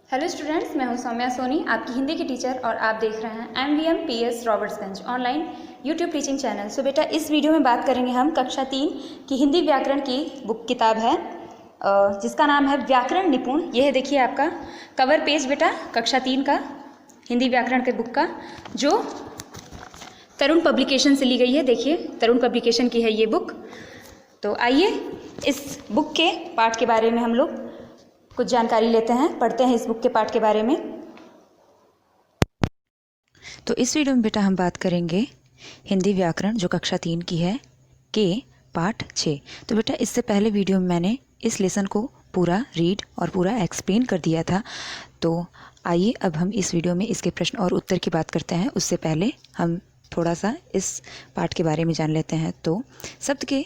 Hello students, मैं हूं सौम्या सोनी, आपकी हिंदी की टीचर, और आप देख रहे हैं MVM PS Robertsganj online YouTube teaching channel. So बेटा, इस वीडियो में बात करेंगे हम कक्षा 3 की हिंदी व्याकरण की बुक किताब है जिसका नाम है व्याकरण निपुण। यह है, देखिए आपका कवर पेज बेटा, कक्षा 3 का हिंदी व्याकरण के बुक का, जो तरुण पब्लिकेशन से ली गई है। देखिए, तरुण पब्लिकेशन की है ये बुक। तो आइए इस बुक के पाठ के बारे में हम लोग कुछ जानकारी लेते हैं, पढ़ते हैं इस बुक के पाठ के बारे में। तो इस वीडियो में बेटा हम बात करेंगे हिंदी व्याकरण जो कक्षा 3 की है के पाठ 6। तो बेटा, इससे पहले वीडियो में मैंने इस लेसन को पूरा रीड और पूरा एक्सप्लेन कर दिया था। तो आइए अब हम इस वीडियो में इसके प्रश्न और उत्तर की बात करते हैं। उससे पहले हम थोड़ा सा इस पाठ के बारे में जान लेते हैं। तो शब्द के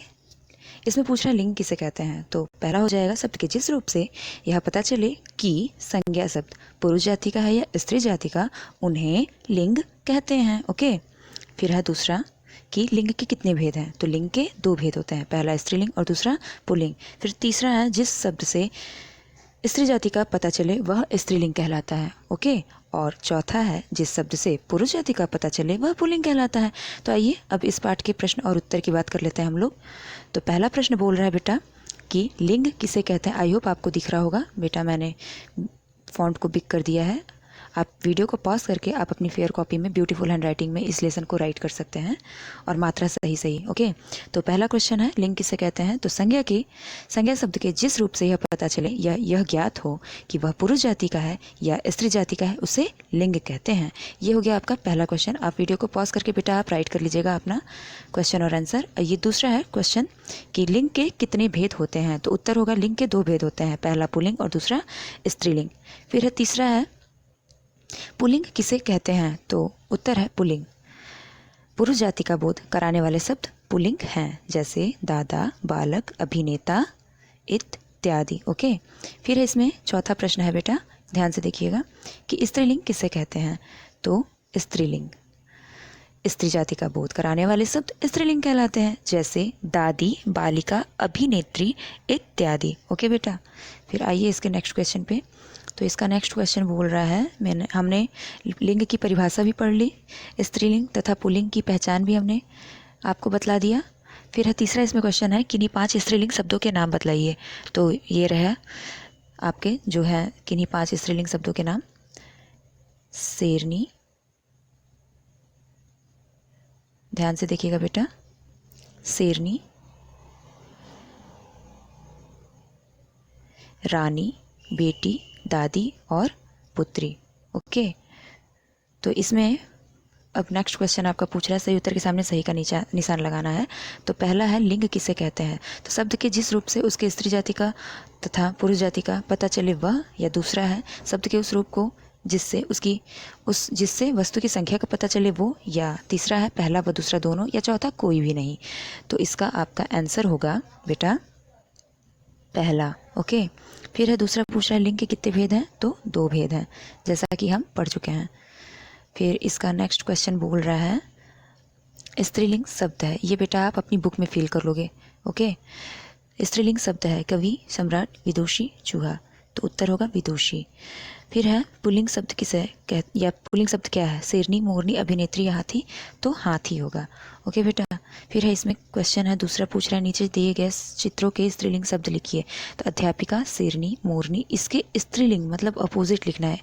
इसमें पूछ रहा है लिंग किसे कहते हैं। तो पहला हो जाएगा, शब्द के जिस रूप से यह पता चले कि संज्ञा शब्द पुरुष जाति का है या स्त्री जाति का, उन्हें लिंग कहते हैं। ओके। फिर है दूसरा कि लिंग के कितने भेद हैं। तो लिंग के 2 भेद होते हैं, पहला स्त्रीलिंग और दूसरा पुल्लिंग। फिर तीसरा है, जिस शब्द से स्त्री जाति का पता चले वह स्त्रीलिंग कहलाता है। ओके। और चौथा है, जिस शब्द से पुरुष जाति का पता चले वह पुल्लिंग कहलाता है। तो आइए अब इस पाठ के प्रश्न और उत्तर की बात कर लेते हैं हम लोग। तो पहला प्रश्न बोल रहा है बेटा कि लिंग किसे कहते हैं। आई होप आपको दिख रहा होगा बेटा, मैंने फॉन्ट को बिग कर दिया है। आप वीडियो को पॉज करके आप अपनी फेयर कॉपी में ब्यूटीफुल हैंडराइटिंग में इस लेसन को राइट कर सकते हैं, और मात्रा सही। ओके। तो पहला क्वेश्चन है, लिंग किसे कहते हैं। तो संज्ञा शब्द के जिस रूप से यह पता चले या यह ज्ञात हो कि वह पुरुष जाति का है या स्त्री जाति का है, उसे लिंग कहते हैं। ये हो गया आपका पहला क्वेश्चन। आप वीडियो को पॉज करके बेटा आप राइट कर लीजिएगा अपना क्वेश्चन और आंसर। ये दूसरा है क्वेश्चन कि लिंग के कितने भेद होते हैं। तो उत्तर होगा, लिंग के 2 भेद होते हैं, पहला पुल्लिंग और दूसरा स्त्रीलिंग। फिर है तीसरा है, पुल्लिंग किसे कहते हैं। तो उत्तर है पुल्लिंग। पुरुष जाति का बोध कराने वाले शब्द पुल्लिंग हैं, जैसे दादा, बालक, अभिनेता इत्यादि। ओके। फिर है इसमें चौथा प्रश्न है बेटा, ध्यान से देखिएगा कि स्त्रीलिंग किसे कहते हैं। तो स्त्रीलिंग, स्त्री जाति का बोध कराने वाले शब्द स्त्रीलिंग कहलाते हैं, जैसे दादी, बालिका, अभिनेत्री इत्यादि। ओके बेटा। फिर आइए इसके नेक्स्ट क्वेश्चन पे। तो इसका नेक्स्ट क्वेश्चन बोल रहा है, हमने लिंग की परिभाषा भी पढ़ ली, स्त्रीलिंग तथा पुल्लिंग की पहचान भी हमने आपको बतला दिया। फिर है तीसरा इसमें क्वेश्चन है, किन्हीं 5 स्त्रीलिंग शब्दों के नाम बतलाइए। तो ये रहा आपके जो है किन्हीं 5 स्त्रीलिंग शब्दों के नाम। शेरनी, ध्यान से देखिएगा बेटा, शेरनी, रानी, बेटी, दादी और पुत्री। ओके। तो इसमें अब नेक्स्ट क्वेश्चन आपका पूछ रहा है, सही उत्तर के सामने सही का निशान लगाना है। तो पहला है, लिंग किसे कहते हैं। तो शब्द के जिस रूप से उसके स्त्री जाति का तथा पुरुष जाति का पता चले वह, या दूसरा है शब्द के उस रूप को जिससे वस्तु की संख्या का पता चले वो, या तीसरा है पहला व दूसरा दोनों, या चौथा कोई भी नहीं। तो इसका आपका आंसर होगा बेटा पहला। ओके। फिर है दूसरा पूछ रहा है, लिंग के कितने भेद हैं। तो 2 भेद हैं, जैसा कि हम पढ़ चुके हैं। फिर इसका नेक्स्ट क्वेश्चन बोल रहा है, स्त्रीलिंग शब्द है। ये बेटा आप अपनी बुक में फिल कर लोगे। ओके। स्त्रीलिंग शब्द है, कवि, सम्राट, विदुषी, चूहा। तो उत्तर होगा विदुषी। फिर है पुल्लिंग शब्द या पुल्लिंग शब्द क्या है, शेरनी, मोरनी, अभिनेत्री या हाथी। तो हाथी होगा। ओके बेटा। फिर है इसमें क्वेश्चन है, दूसरा पूछ रहा है, नीचे दिए गए चित्रों के स्त्रीलिंग शब्द लिखिए। तो अध्यापिका, शेरनी, मोरनी, इसके स्त्रीलिंग मतलब अपोजिट लिखना है।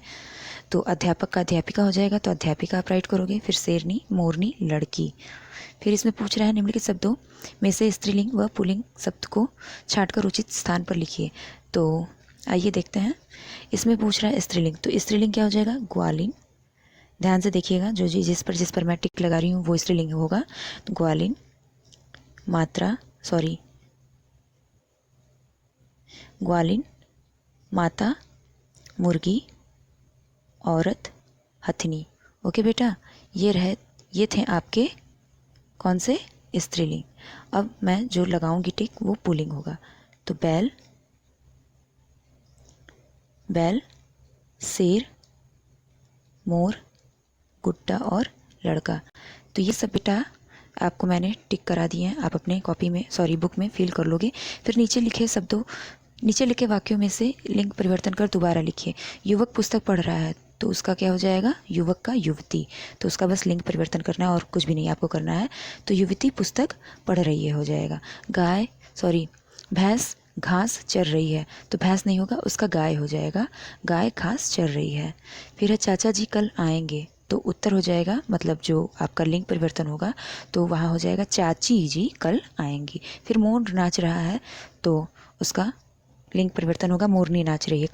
तो अध्यापक का अध्यापिका हो जाएगा, तो अध्यापिका आप राइट करोगे। फिर शेरनी, मोरनी, लड़की। फिर इसमें पूछ रहा है, निम्नलिखित शब्दों में से स्त्रीलिंग व पुल्लिंग शब्द को छांटकर उचित स्थान पर लिखिए। तो आइए देखते हैं। इसमें पूछ रहा है स्त्रीलिंग, तो स्त्रीलिंग क्या हो जाएगा, ग्वालिन। ध्यान से देखिएगा, जिस पर मैं टिक लगा रही हूँ वो स्त्रीलिंग होगा। ग्वालिन, ग्वालिन, माता, मुर्गी, औरत, हथनी। ओके बेटा। ये थे आपके कौन से स्त्रीलिंग। अब मैं जो लगाऊंगी टिक वो पुल्लिंग होगा। तो बैल, शेर, मोर, गुड्डा और लड़का। तो ये सब बेटा आपको मैंने टिक करा दिए हैं, आप अपने बुक में फिल कर लोगे। फिर नीचे लिखे शब्दों नीचे लिखे वाक्यों में से लिंग परिवर्तन कर दोबारा लिखिए। युवक पुस्तक पढ़ रहा है तो उसका क्या हो जाएगा, युवक का युवती, तो उसका बस लिंग परिवर्तन करना है और कुछ भी नहीं आपको करना है। तो युवती पुस्तक पढ़ रही है हो जाएगा। भैंस घास चर रही है तो भैंस नहीं होगा, उसका गाय हो जाएगा, गाय घास चर रही है। फिर है चाचा जी कल आएंगे तो उत्तर हो जाएगा, मतलब जो आपका लिंग परिवर्तन होगा तो वहाँ हो जाएगा चाची जी कल आएंगी। फिर मोर नाच रहा है तो उसका लिंग परिवर्तन होगा, मोरनी नाच रही है।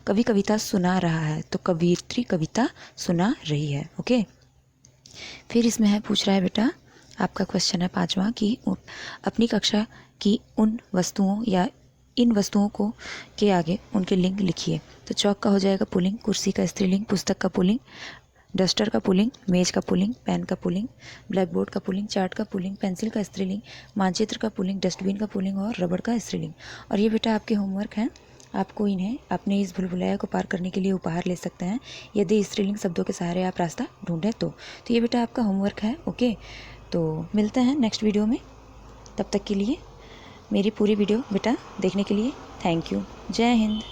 कवि कविता सुना रहा है तो कवियत्री कविता सुना रही है। ओके, फिर इसमें है पूछ रहा है बेटा, आपका क्वेश्चन है 5वां कि अपनी कक्षा की उन वस्तुओं या इन वस्तुओं को के आगे उनके लिंग लिखिए। तो चौक का हो जाएगा पुल्लिंग, कुर्सी का स्त्रीलिंग, पुस्तक का पुल्लिंग, डस्टर का पुल्लिंग, मेज का पुल्लिंग, पेन का पुल्लिंग, ब्लैक बोर्ड का पुल्लिंग, चार्ट का पुल्लिंग, पेंसिल का स्त्रीलिंग, मानचित्र का पुल्लिंग, डस्टबिन का पुल्लिंग और रबड़ का स्त्रीलिंग। और ये बेटा आपके होमवर्क हैं, आपको इन्हें अपने इस भूलभुलैया को पार करने के लिए उपहार ले सकते हैं यदि स्त्रीलिंग शब्दों के सहारे आप रास्ता ढूंढें तो ये बेटा आपका होमवर्क है। ओके, तो मिलते हैं नेक्स्ट वीडियो में। तब तक के लिए मेरी पूरी वीडियो बेटा देखने के लिए थैंक यू। जय हिंद।